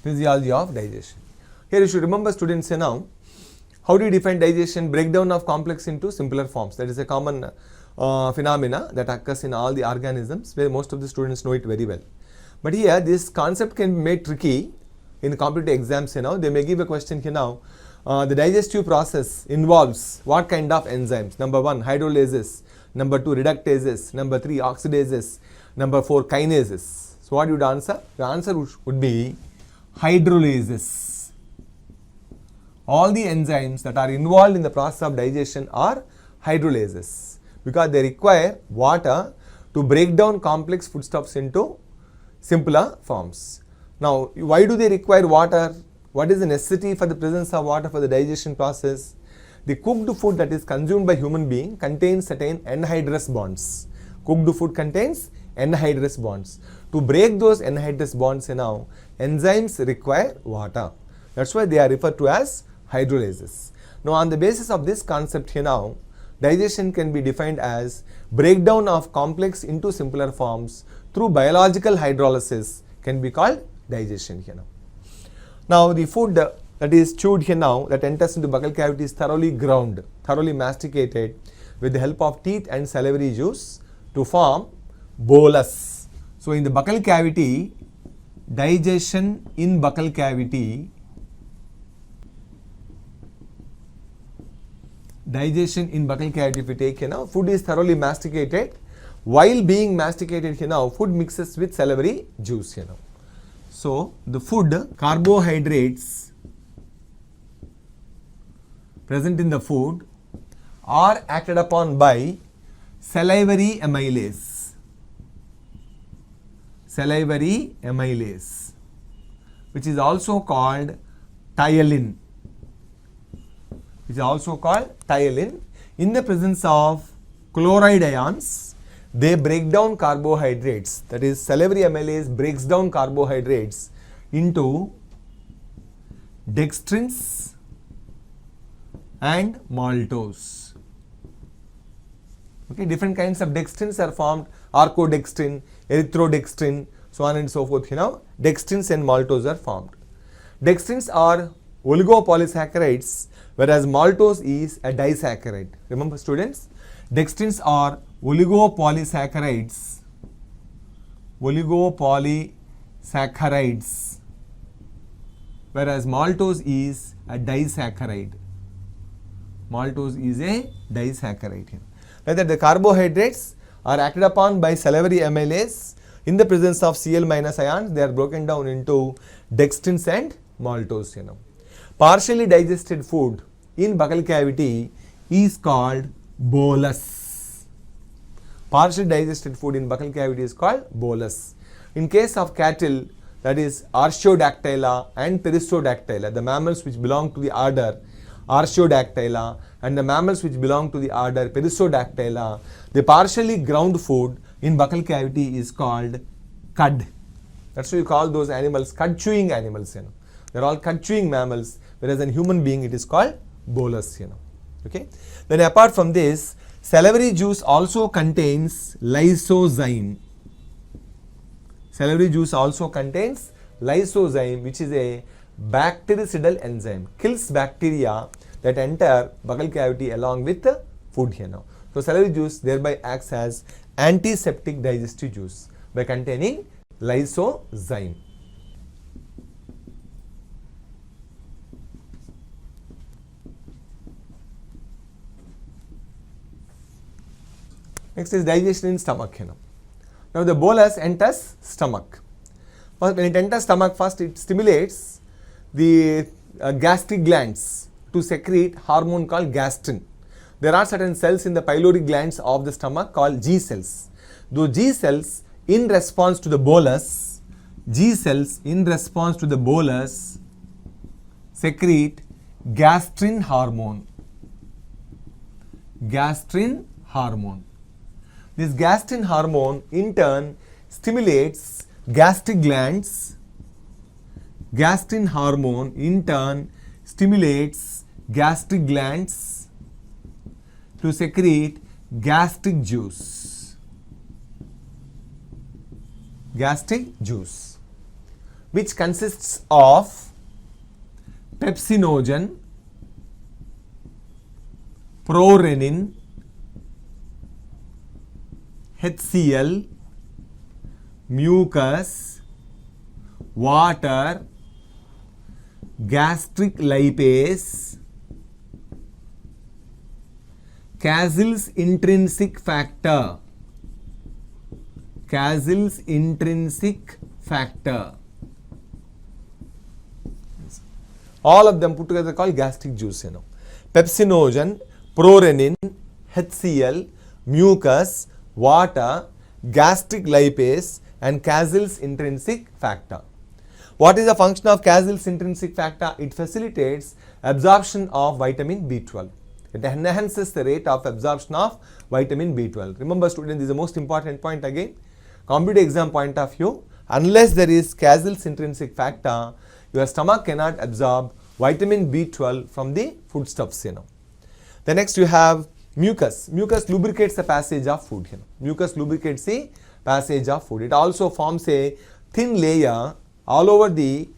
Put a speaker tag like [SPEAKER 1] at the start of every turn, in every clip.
[SPEAKER 1] Physiology of digestion. Here you should remember, students, now how do you define digestion? Breakdown of complex into simpler forms. That is a common phenomena that occurs in all the organisms, where most of the students know it very well. But here this concept can be made tricky in competitive exams. They may give a question here now. The digestive process involves what kind of enzymes? Number 1, hydrolysis. Number 2, reductases. Number 3, oxidases. Number 4, kinases. So what you would answer? The answer would be hydrolysis. All the enzymes that are involved in the process of digestion are hydrolysis, because they require water to break down complex foodstuffs into simpler forms. Now, why do they require water? What is the necessity for the presence of water for the digestion process? The cooked food that is consumed by human being contains certain anhydrous bonds. Cooked food contains anhydrous bonds. To break those anhydrous bonds, enzymes require water. That's why they are referred to as hydrolysis. Now, on the basis of this concept digestion can be defined as breakdown of complex into simpler forms through biological hydrolysis can be called digestion Now, the food that is chewed that enters into buccal cavity is thoroughly ground, thoroughly masticated with the help of teeth and salivary juice to form bolus. So, in the buccal cavity, digestion in buccal cavity, if you take food is thoroughly masticated. While being masticated food mixes with salivary juice So, the food carbohydrates present in the food are acted upon by salivary amylase. Salivary amylase, which is also called ptyalin. In the presence of chloride ions, they break down carbohydrates. That is, salivary amylase breaks down carbohydrates into dextrins and maltose. Okay, different kinds of dextrins are formed: orchodextrin, erythrodextrin, so on and so forth. Dextrins and maltose are formed. Dextrins are oligopolysaccharides, whereas maltose is a disaccharide. Remember, students, dextrins are oligopolysaccharides, whereas maltose is a disaccharide. Whether the carbohydrates are acted upon by salivary amylase. In the presence of Cl- ions, they are broken down into dextrins and maltose. Partially digested food in buccal cavity is called bolus. Partially digested food in buccal cavity is called bolus. In case of cattle, that is Artiodactyla and Perissodactyla, the mammals which belong to the order Artiodactyla and the mammals which belong to the order Perissodactyla, the partially ground food in buccal cavity is called cud. That's why you call those animals cud chewing animals. They are all cud chewing mammals, whereas in human being it is called bolus. Okay. Then apart from this, salivary juice also contains lysozyme. Salivary juice also contains lysozyme, which is a bactericidal enzyme, kills bacteria that enter buccal cavity along with the food So salivary juice thereby acts as antiseptic digestive juice by containing lysozyme. Next is digestion in stomach. Now the bolus enters stomach. When it enters stomach, first it stimulates the gastric glands to secrete hormone called gastrin. There are certain cells in the pylori glands of the stomach called G cells. Those G cells in response to the bolus, secrete gastrin hormone. This gastrin hormone in turn stimulates gastric glands. Gastrin hormone in turn stimulates gastric glands to secrete gastric juice. which consists of pepsinogen, prorenin, HCl, mucus, water, gastric lipase, Cassell's intrinsic factor, Cassell's intrinsic factor. All of them put together called gastric juice, you know. Pepsinogen, prorenin, HCl, mucus, water, gastric lipase and Cassell's intrinsic factor. What is the function of Cassell's intrinsic factor? It facilitates absorption of vitamin B12. It enhances the rate of absorption of vitamin B12. Remember students, this is the most important point again. Competitive exam point of view, unless there is Cassell's intrinsic factor, your stomach cannot absorb vitamin B12 from the foodstuffs, you know. The next you have mucus. Mucus lubricates the passage of food, you know. Mucus lubricates the passage of food. It also forms a thin layer all over the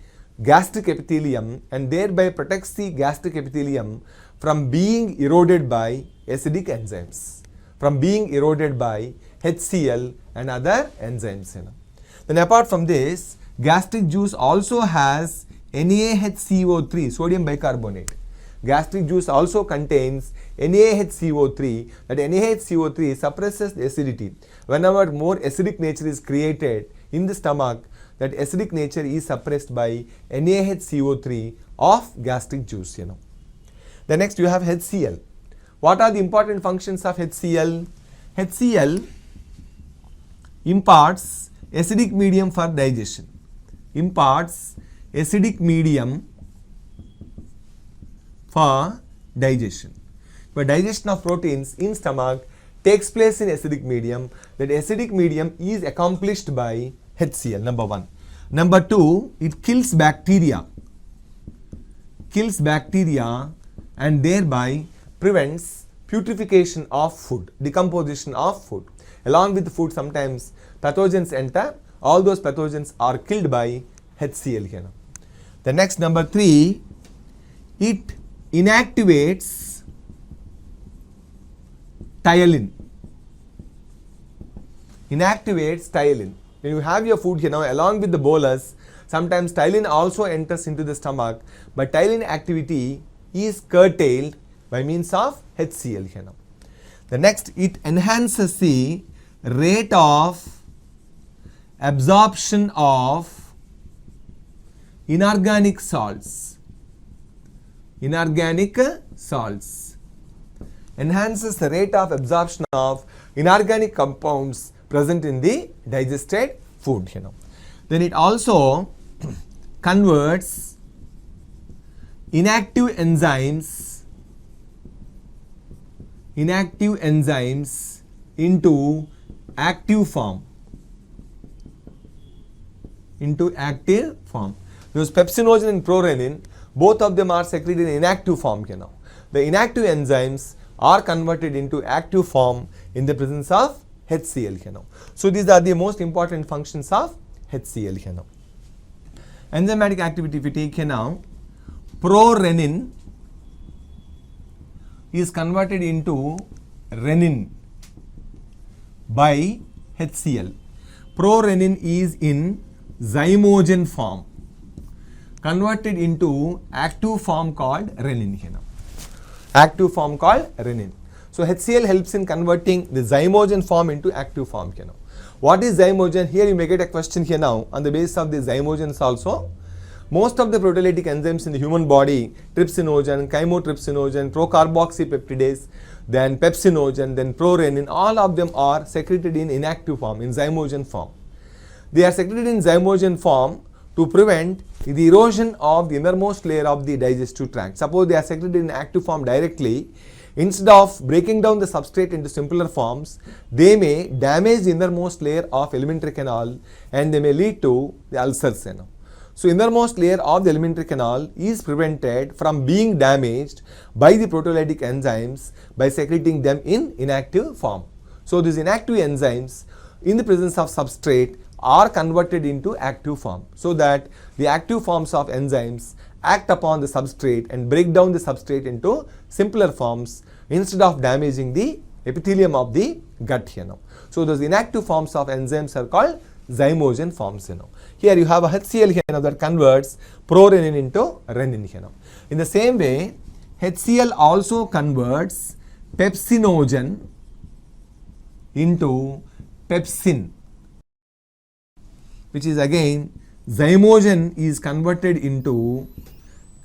[SPEAKER 1] gastric epithelium and thereby protects the gastric epithelium from being eroded by acidic enzymes, from being eroded by HCl and other enzymes, you know. Then apart from this, gastric juice also has NaHCO3, sodium bicarbonate. Gastric juice also contains NaHCO3. That NaHCO3 suppresses the acidity. Whenever more acidic nature is created in the stomach, that acidic nature is suppressed by NaHCO3 of gastric juice, you know. The next you have HCl. What are the important functions of HCl? HCl imparts acidic medium for digestion. Imparts acidic medium for digestion. But digestion of proteins in stomach takes place in acidic medium. That acidic medium is accomplished by HCl, number one. Number two, it kills bacteria. Kills bacteria and thereby prevents putrefaction of food, decomposition of food. Along with the food, sometimes pathogens enter. All those pathogens are killed by HCl here. The next, number three, it inactivates ptyalin. Inactivates ptyalin. When you have your food here now, along with the bolus, sometimes ptyalin also enters into the stomach, but ptyalin activity is curtailed by means of HCl here now. The next, it enhances the rate of absorption of inorganic salts. Inorganic salts. Enhances the rate of absorption of inorganic compounds present in the digested food, you know. Then it also converts inactive enzymes into active form. Those pepsinogen and prorenin, both of them are secreted in inactive form, you know. The inactive enzymes are converted into active form in the presence of HCl, you know. So these are the most important functions of HCl, you know. Enzymatic activity, if we take here now, prorenin is converted into renin by HCl. Prorenin is in zymogen form, converted into active form called renin, you know. Active form called renin. So HCl helps in converting the zymogen form into active form, you know. What is zymogen? Here you may get a question here now on the basis of the zymogens also. Most of the proteolytic enzymes in the human body, trypsinogen, chymotrypsinogen, procarboxypeptidase, then pepsinogen, then prorenin, all of them are secreted in inactive form, in zymogen form. They are secreted in zymogen form to prevent the erosion of the innermost layer of the digestive tract. Suppose they are secreted in active form directly, instead of breaking down the substrate into simpler forms, they may damage the innermost layer of alimentary canal and they may lead to the ulcers, you know. So innermost layer of the alimentary canal is prevented from being damaged by the proteolytic enzymes by secreting them in inactive form. So these inactive enzymes in the presence of substrate are converted into active form, so that the active forms of enzymes act upon the substrate and break down the substrate into simpler forms instead of damaging the epithelium of the gut. So those inactive forms of enzymes are called zymogen forms. Here you have a HCl that converts prorenin into renin. In the same way, HCl also converts pepsinogen into pepsin, which is again zymogen is converted into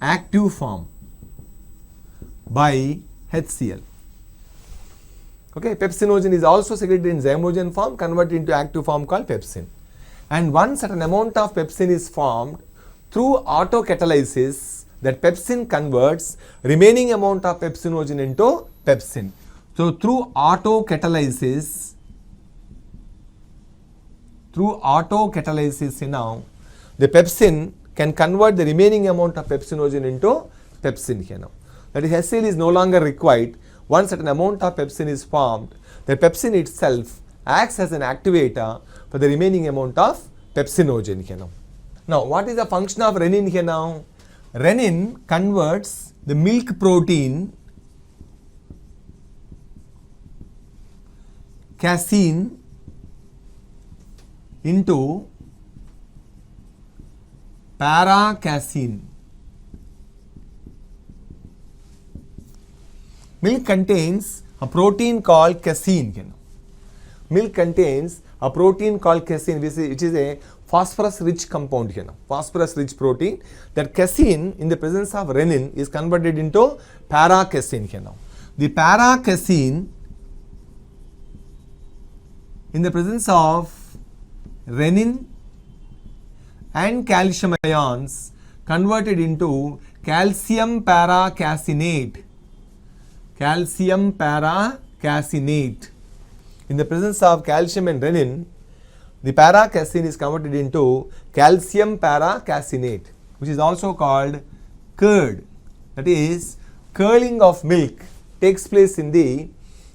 [SPEAKER 1] active form by HCl. Okay, pepsinogen is also secreted in zymogen form, converted into active form called pepsin. And once certain amount of pepsin is formed, through autocatalysis, that pepsin converts remaining amount of pepsinogen into pepsin. So through autocatalysis, now, the pepsin can convert the remaining amount of pepsinogen into pepsin. That is, HCl is no longer required. Once certain amount of pepsin is formed, the pepsin itself acts as an activator for the remaining amount of pepsinogen. Now, what is the function of renin here now? Renin converts the milk protein casein into para-casein. Milk contains a protein called casein. Milk contains a protein called casein, which is a phosphorus-rich compound. Phosphorus-rich protein. That casein, in the presence of renin, is converted into para-casein. The para-casein, in the presence of renin and calcium ions, converted into calcium para-casinate. Calcium para-casinate. In the presence of calcium and renin, the para-casein is converted into calcium para-casinate, which is also called curd. That is, curdling of milk takes place in the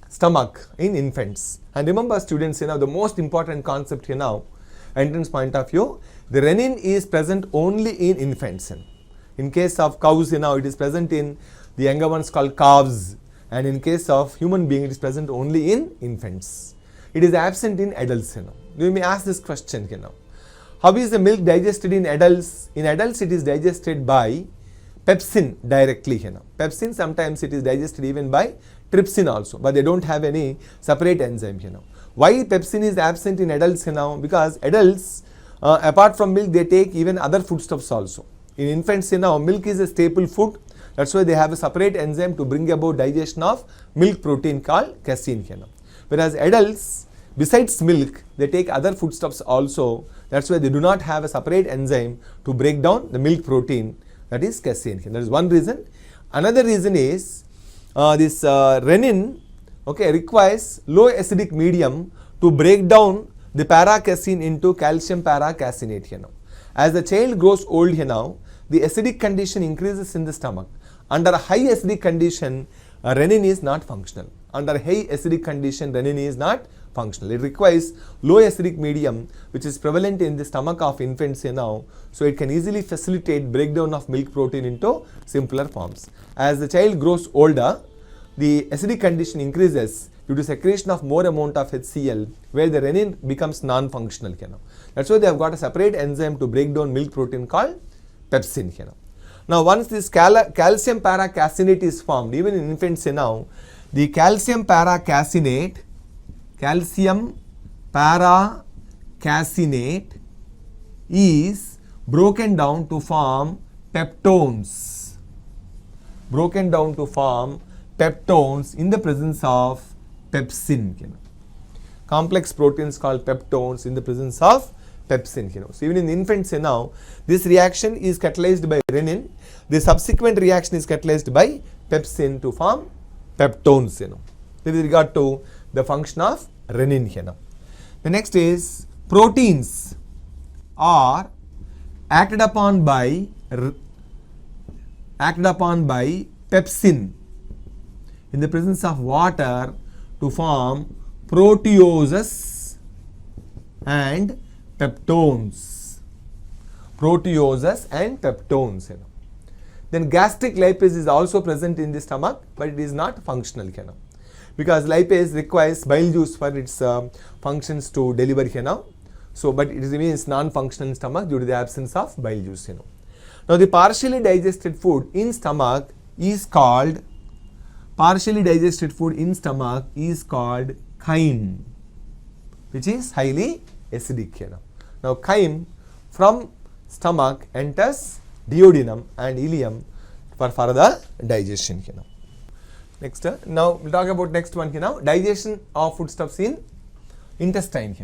[SPEAKER 1] stomach in infants. And remember, students, the most important concept here now, entrance point of view, the renin is present only in infants. In case of cows, it is present in the younger ones called calves, and in case of human being, it is present only in infants. It is absent in adults. You may ask this question. How is the milk digested in adults? In adults, it is digested by pepsin directly. Pepsin, sometimes it is digested even by trypsin also, but they don't have any separate enzyme. Why pepsin is absent in adults? Because adults, apart from milk, they take even other foodstuffs also. In infants, milk is a staple food. That's why they have a separate enzyme to bring about digestion of milk protein called casein. Whereas adults, besides milk, they take other foodstuffs also. That's why they do not have a separate enzyme to break down the milk protein, that is casein. That is one reason. Another reason is this renin requires low acidic medium to break down the para-casein into calcium para-casinate. As the child grows old, the acidic condition increases in the stomach. Under a high acidic condition, renin is not functional. Under high acidic condition, renin is not functional. It requires low acidic medium, which is prevalent in the stomach of infants so it can easily facilitate breakdown of milk protein into simpler forms. As the child grows older, the acidic condition increases due to secretion of more amount of HCl, where the renin becomes non-functional. That's why they have got a separate enzyme to break down milk protein called pepsin. Now, once this calcium para-casinate is formed, even in infants the calcium para-casinate is broken down to form peptones. In the presence of pepsin. Complex proteins called peptones in the presence of pepsin. So even in the infants this reaction is catalyzed by renin. The subsequent reaction is catalyzed by pepsin to form peptones. With regard to the function of renin. The next is proteins are acted upon by pepsin in the presence of water to form proteoses and peptones, proteoses and peptones. Then gastric lipase is also present in the stomach, but it is not functional, because lipase requires bile juice for its functions to deliver, so but it remains non-functional in stomach due to the absence of bile juice. Now the partially digested food in stomach is called chyme, which is highly acidic. Now chyme from stomach enters duodenum and ileum for further digestion. Next, now we'll talk about next one. Digestion of foodstuffs in intestine.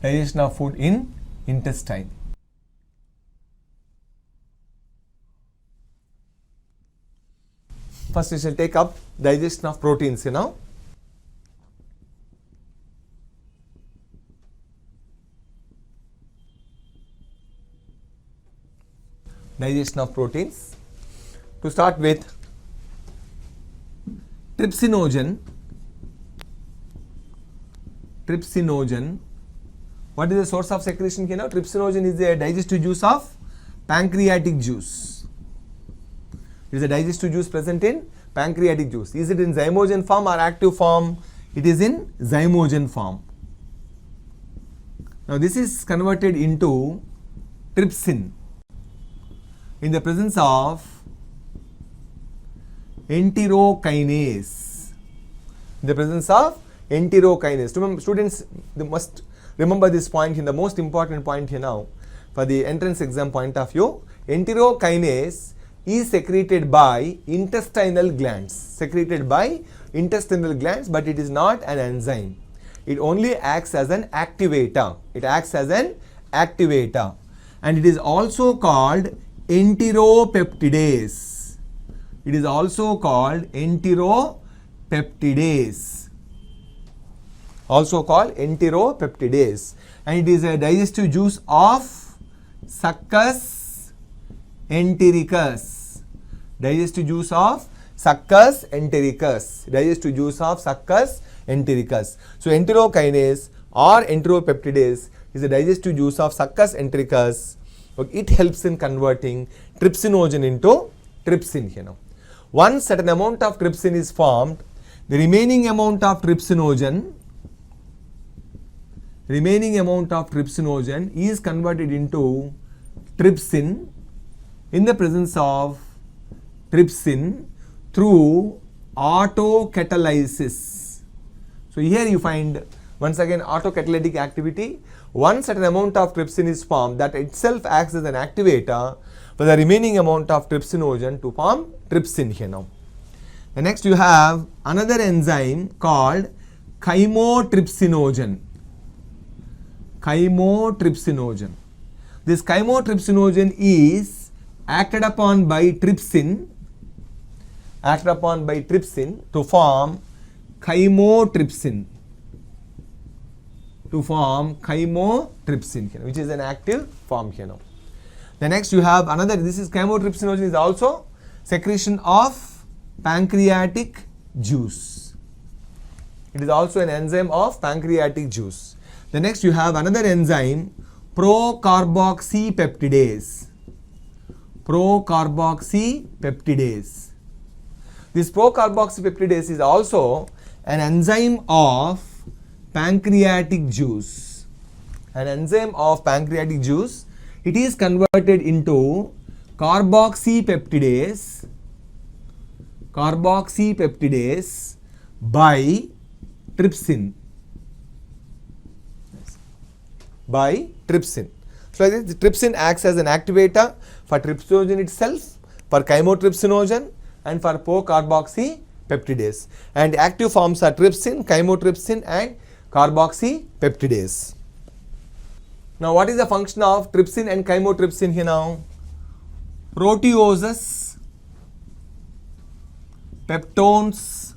[SPEAKER 1] Digestion of food in intestine. First we shall take up digestion of proteins. Digestion of proteins. To start with, trypsinogen. What is the source of secretion? Trypsinogen is the digestive juice of pancreatic juice. It is a digestive juice present in pancreatic juice. Is it in zymogen form or active form? It is in zymogen form. Now this is converted into trypsin in the presence of enterokinase. Remember, students, they must remember this point in the most important point here now for the entrance exam point of view. Enterokinase is secreted by intestinal glands, but it is not an enzyme. It only acts as an activator. And it is also called enteropeptidase. And it is a digestive juice of succus entericus. So enterokinase or enteropeptidase is a digestive juice of succus entericus. It helps in converting trypsinogen into trypsin. Once certain amount of trypsin is formed, the remaining amount of trypsinogen is converted into trypsin in the presence of trypsin through autocatalysis. So here you find once again autocatalytic activity. Once certain amount of trypsin is formed, that itself acts as an activator for the remaining amount of trypsinogen to form trypsin here now. And next you have another enzyme called chymotrypsinogen. This chymotrypsinogen is acted upon by trypsin to form chymotrypsin, which is an active form here now. The next you have another, this is chymotrypsinogen is also secretion of pancreatic juice. It is also an enzyme of pancreatic juice. The next you have another enzyme, procarboxypeptidase. This procarboxypeptidase is also an enzyme of pancreatic juice. It is converted into carboxypeptidase by trypsin. So the trypsin acts as an activator for trypsinogen itself, for chymotrypsinogen, and for procarboxypeptidase. And active forms are trypsin, chymotrypsin, and carboxypeptidase. Now what is the function of trypsin and chymotrypsin here now? Proteoses, peptones,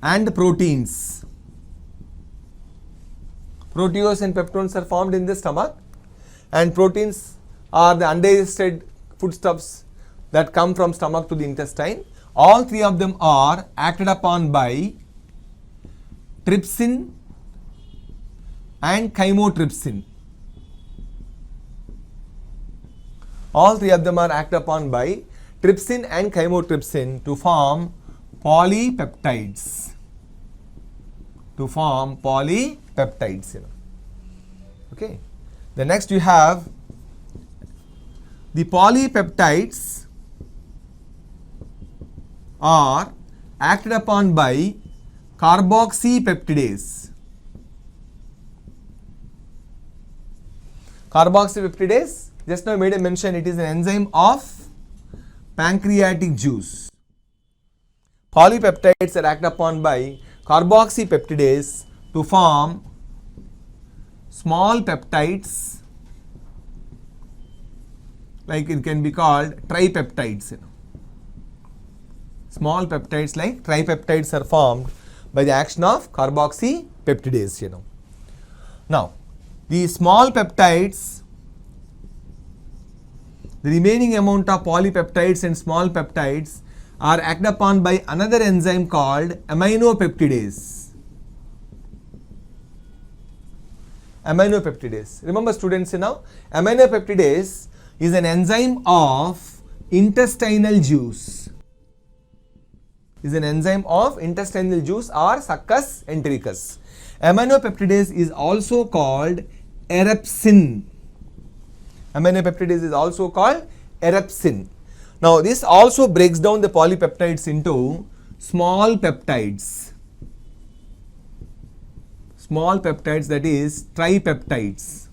[SPEAKER 1] and proteins. Proteoses and peptones are formed in the stomach, and proteins are the undigested foodstuffs that come from stomach to the intestine. All three of them are acted upon by trypsin and chymotrypsin. All three of them are acted upon by trypsin and chymotrypsin to form polypeptides. To form polypeptides. Okay. The next you have the polypeptides are acted upon by carboxypeptidase. Carboxypeptidase, just now I made a mention, it is an enzyme of pancreatic juice. Polypeptides are acted upon by carboxypeptidase to form small peptides, like it can be called tripeptides. Small peptides like tripeptides are formed by the action of carboxypeptidase. Now, the small peptides, the remaining amount of polypeptides and small peptides are acted upon by another enzyme called aminopeptidase. Aminopeptidase. Remember students now, aminopeptidase is an enzyme of intestinal juice. Is an enzyme of intestinal juice or succus entericus. Aminopeptidase is also called erepsin. Aminopeptidase is also called erepsin. Now this also breaks down the polypeptides into small peptides. Small peptides, that is tripeptides.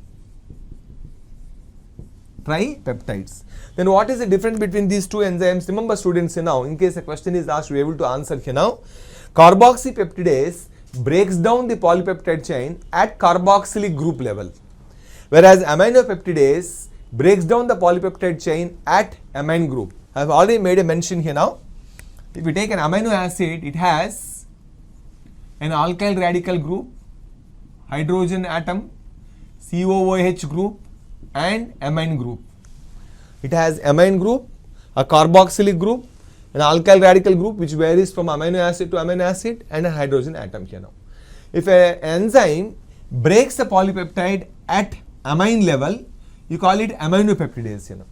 [SPEAKER 1] Tripeptides. Then what is the difference between these two enzymes? Remember students now, in case a question is asked, you are able to answer here now. Carboxypeptidase breaks down the polypeptide chain at carboxylic group level, whereas aminopeptidase breaks down the polypeptide chain at amine group. I have already made a mention here now. If you take an amino acid, it has an alkyl radical group, hydrogen atom, COOH group and amine group. It has amine group, a carboxylic group, an alkyl radical group which varies from amino acid to amino acid, and a hydrogen atom here now. If an enzyme breaks a polypeptide at amine level, you call it aminopeptidase here now.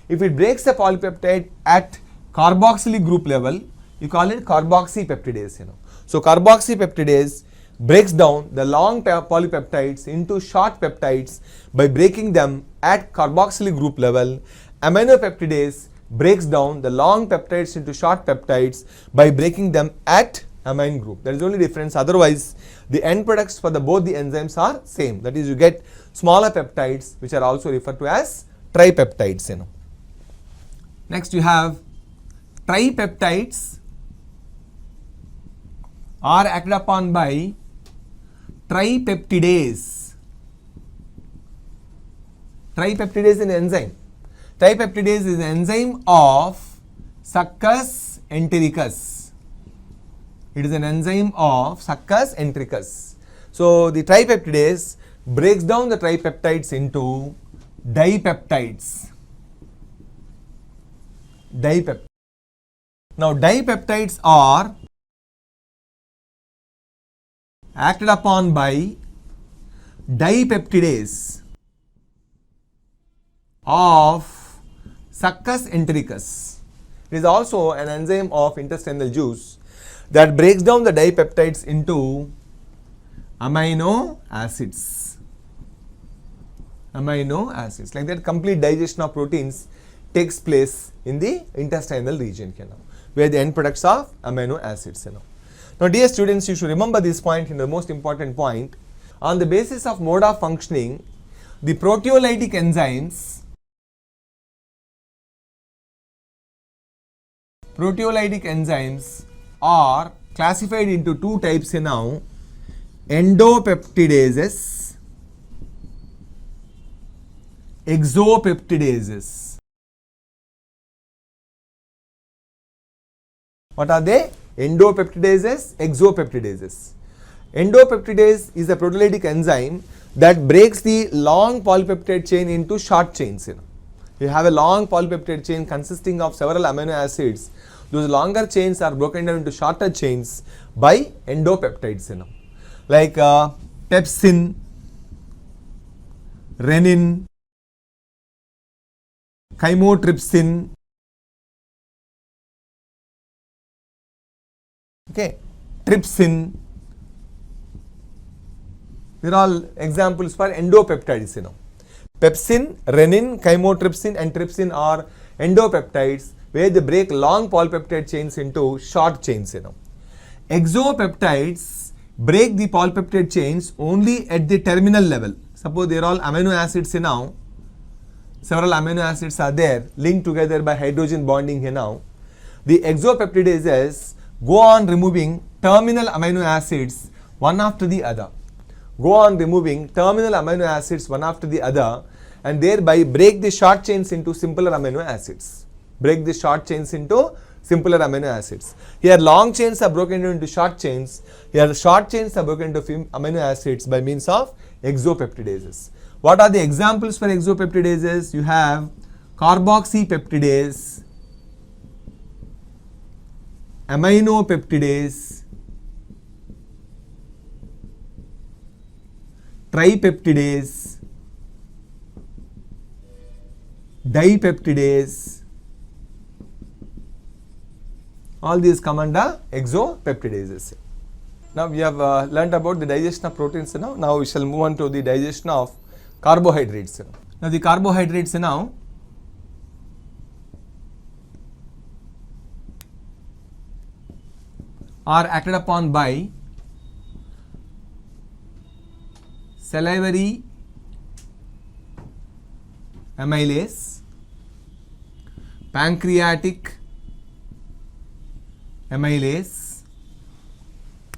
[SPEAKER 1] If it breaks a polypeptide at carboxylic group level, you call it carboxypeptidase. So carboxypeptidase breaks down the long polypeptides into short peptides by breaking them at carboxylic group level. Aminopeptidase breaks down the long peptides into short peptides by breaking them at amine group. That is the only difference. Otherwise, the end products for both the enzymes are same. That is, you get smaller peptides which are also referred to as tripeptides. Next you have tripeptides are acted upon by tripeptidase. Tripeptidase is an enzyme. Tripeptidase is an enzyme of succus entericus. It is an enzyme of succus entericus. So the tripeptidase breaks down the tripeptides into dipeptides. Now dipeptides are acted upon by dipeptidase of succus entericus. It is also an enzyme of intestinal juice that breaks down the dipeptides into amino acids. Amino acids. Like that, complete digestion of proteins takes place in the intestinal region, where the end products of amino acids. Now dear students, you should remember this point, the most important point. On the basis of mode of functioning, the proteolytic enzymes are classified into two types now: endopeptidases, exopeptidases. What are they? Endopeptidases, exopeptidases. Endopeptidase is a proteolytic enzyme that breaks the long polypeptide chain into short chains. You have a long polypeptide chain consisting of several amino acids. Those longer chains are broken down into shorter chains by endopeptides, like pepsin, renin, chymotrypsin, trypsin. These are all examples for endopeptides, Pepsin, renin, chymotrypsin and trypsin are endopeptides where they break long polypeptide chains into short chains, Exopeptides break the polypeptide chains only at the terminal level. Suppose they are all amino acids now. Several amino acids are there linked together by hydrogen bonding here now. The exopeptidases go on removing terminal amino acids one after the other. And thereby break the short chains into simpler amino acids. Here long chains are broken into short chains. Here short chains are broken into amino acids by means of exopeptidases. What are the examples for exopeptidases? You have carboxypeptidase, aminopeptidase, tripeptidase, dipeptidase. All these come under exopeptidases. Now we have learnt about the digestion of proteins. Now we shall move on to the digestion of carbohydrates. Now the carbohydrates now are acted upon by salivary amylase, pancreatic amylase,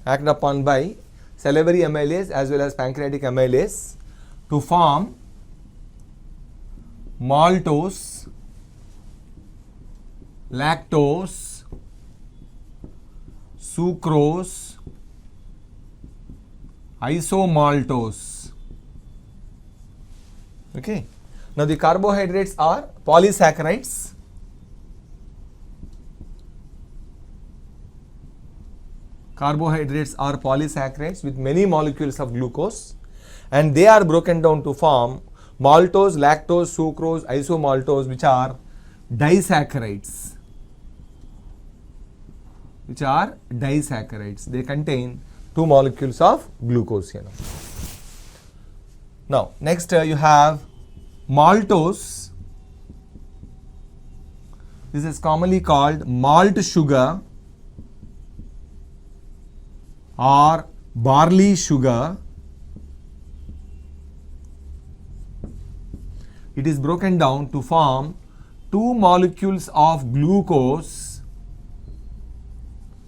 [SPEAKER 1] acted upon by salivary amylase as well as pancreatic amylase to form maltose, lactose, sucrose, isomaltose. Okay. Now the carbohydrates are polysaccharides. Carbohydrates are polysaccharides with many molecules of glucose, and they are broken down to form maltose, lactose, sucrose, isomaltose, which are disaccharides. They contain 2 molecules of glucose here. Now next you have maltose. This is commonly called malt sugar or barley sugar. It is broken down to form 2 molecules of glucose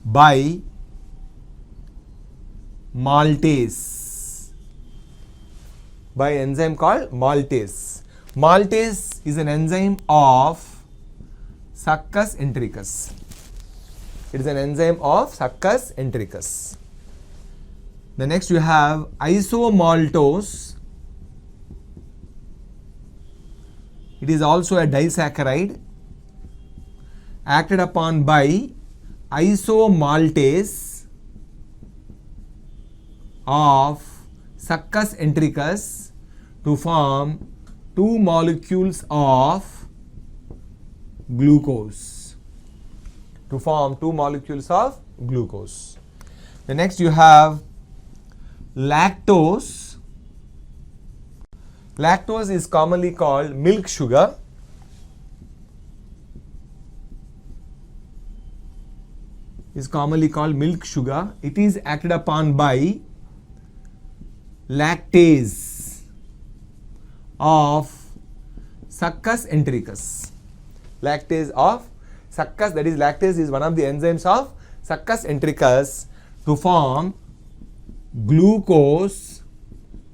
[SPEAKER 1] by maltase, by enzyme called maltase. Maltase is an enzyme of succus entericus. It is an enzyme of succus entericus. The next you have isomaltose. It is also a disaccharide acted upon by isomaltase of succus entericus to form 2 molecules of glucose. The next you have lactose. Lactose is commonly called milk sugar. It is acted upon by lactase of succus entericus. Lactase is one of the enzymes of succus entericus to form glucose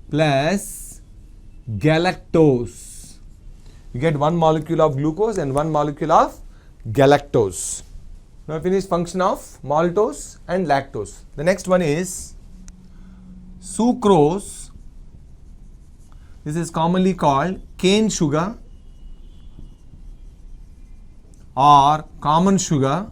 [SPEAKER 1] plus galactose. You get 1 molecule of glucose and 1 molecule of galactose. Now finish function of maltose and lactose. The next one is sucrose. This is commonly called cane sugar or common sugar.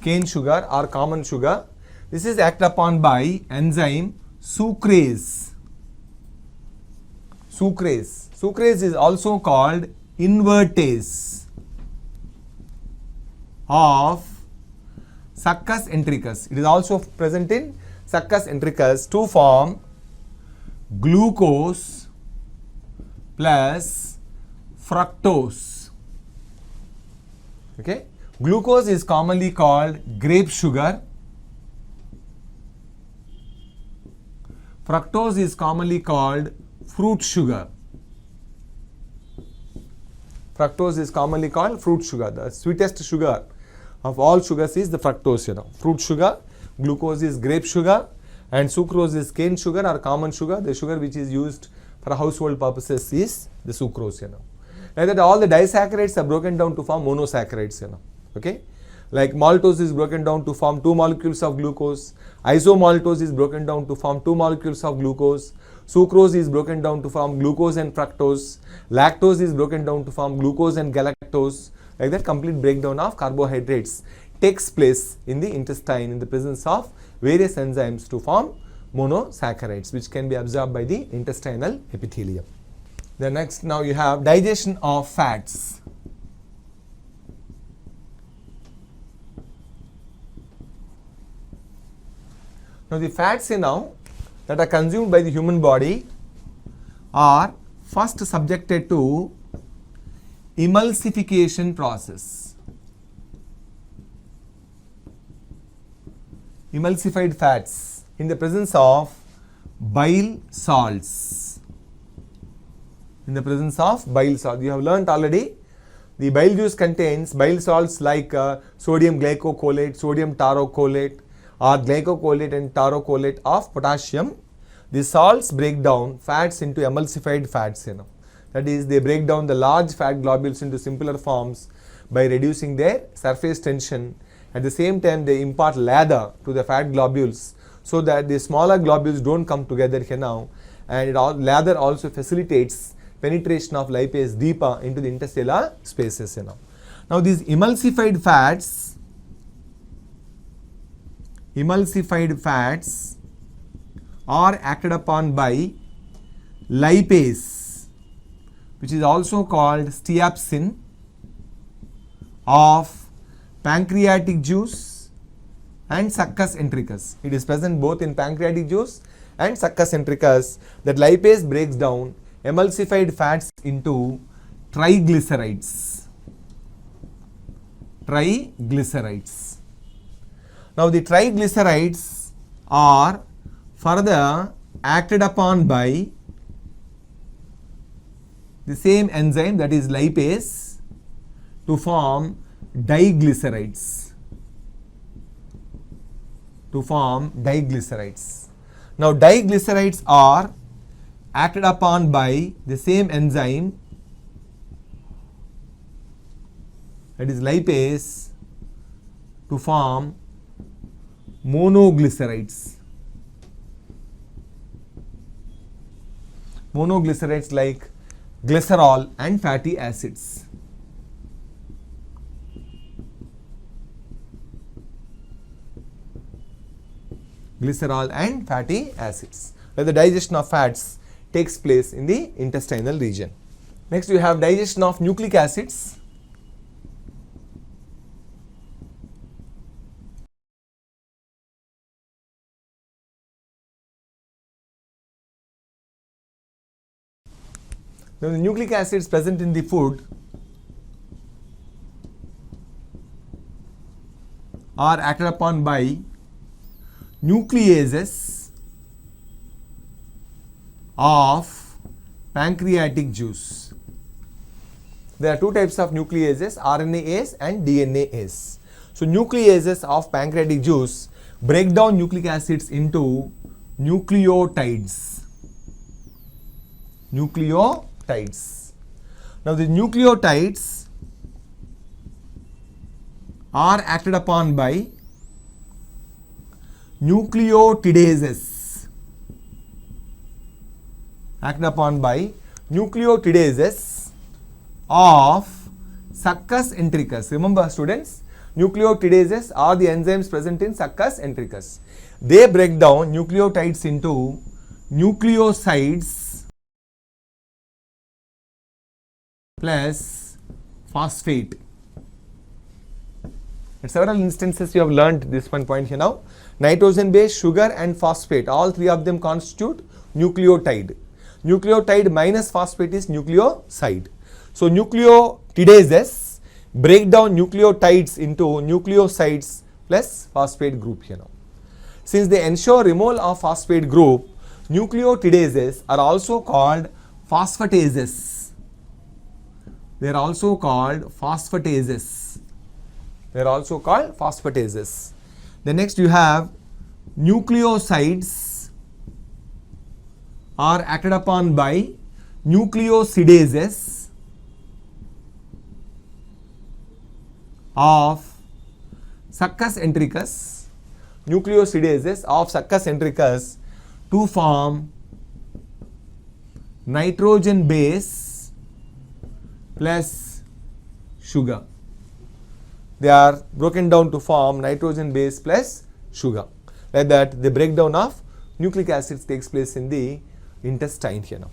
[SPEAKER 1] cane sugar or common sugar. This is acted upon by enzyme sucrase. Sucrase is also called invertase of succus entericus. It is also present in succus entericus to form glucose plus fructose. Okay, glucose is commonly called grape sugar. Fructose is commonly called fruit sugar. Fructose is commonly called fruit sugar. The sweetest sugar of all sugars is the fructose, Fruit sugar, glucose is grape sugar, and sucrose is cane sugar or common sugar. The sugar which is used for household purposes is the sucrose, Like that, all the disaccharides are broken down to form monosaccharides, Okay. Like maltose is broken down to form 2 molecules of glucose. Isomaltose is broken down to form 2 molecules of glucose. Sucrose is broken down to form glucose and fructose. Lactose is broken down to form glucose and galactose. Like that, complete breakdown of carbohydrates takes place in the intestine in the presence of various enzymes to form monosaccharides, which can be absorbed by the intestinal epithelium. The next, now you have digestion of fats. Now the fats that are consumed by the human body are first subjected to emulsification process. Emulsified fats in the presence of bile salts. In the presence of bile salts. You have learnt already, the bile juice contains bile salts like sodium glycocholate, sodium taurocolate, or glycocolate and taurocolate of potassium. The salts break down fats into emulsified fats, That is, they break down the large fat globules into simpler forms by reducing their surface tension. At the same time, they impart lather to the fat globules so that the smaller globules don't come together and lather also facilitates penetration of lipase deeper into the interstellar spaces, Now these emulsified fats are acted upon by lipase, which is also called steapsin, of pancreatic juice and succus entericus. It is present both in pancreatic juice and succus entericus. That lipase breaks down emulsified fats into triglycerides. Now the triglycerides are further acted upon by the same enzyme, that is lipase, to form diglycerides. Now diglycerides are acted upon by the same enzyme, that is lipase, to form monoglycerides. Monoglycerides like glycerol and fatty acids. Where the digestion of fats takes place in the intestinal region. Next, you have digestion of nucleic acids. Now, the nucleic acids present in the food are acted upon by nucleases of pancreatic juice. There are two types of nucleases, RNase and DNase. So, nucleases of pancreatic juice break down nucleic acids into nucleotides. Now, the nucleotides are acted upon by nucleotidases. Of succus entericus. Remember students, Nucleotidases are the enzymes present in succus entericus. They break down nucleotides into nucleosides plus phosphate. In several instances you have learnt this one point here now. Nitrogen base, sugar and phosphate, all three of them constitute nucleotide. Nucleotide minus phosphate is nucleoside. So nucleotidases break down nucleotides into nucleosides plus phosphate group here now. Since they ensure removal of phosphate group, nucleotidases are also called phosphatases. They are also called phosphatases. They are also called phosphatases. The next you have nucleosides are acted upon by nucleosidases of succus entericus. Nucleosidases of succus entericus to form nitrogen base plus sugar. They are broken down to form nitrogen base plus sugar. Like that, the breakdown of nucleic acids takes place in the intestine here now.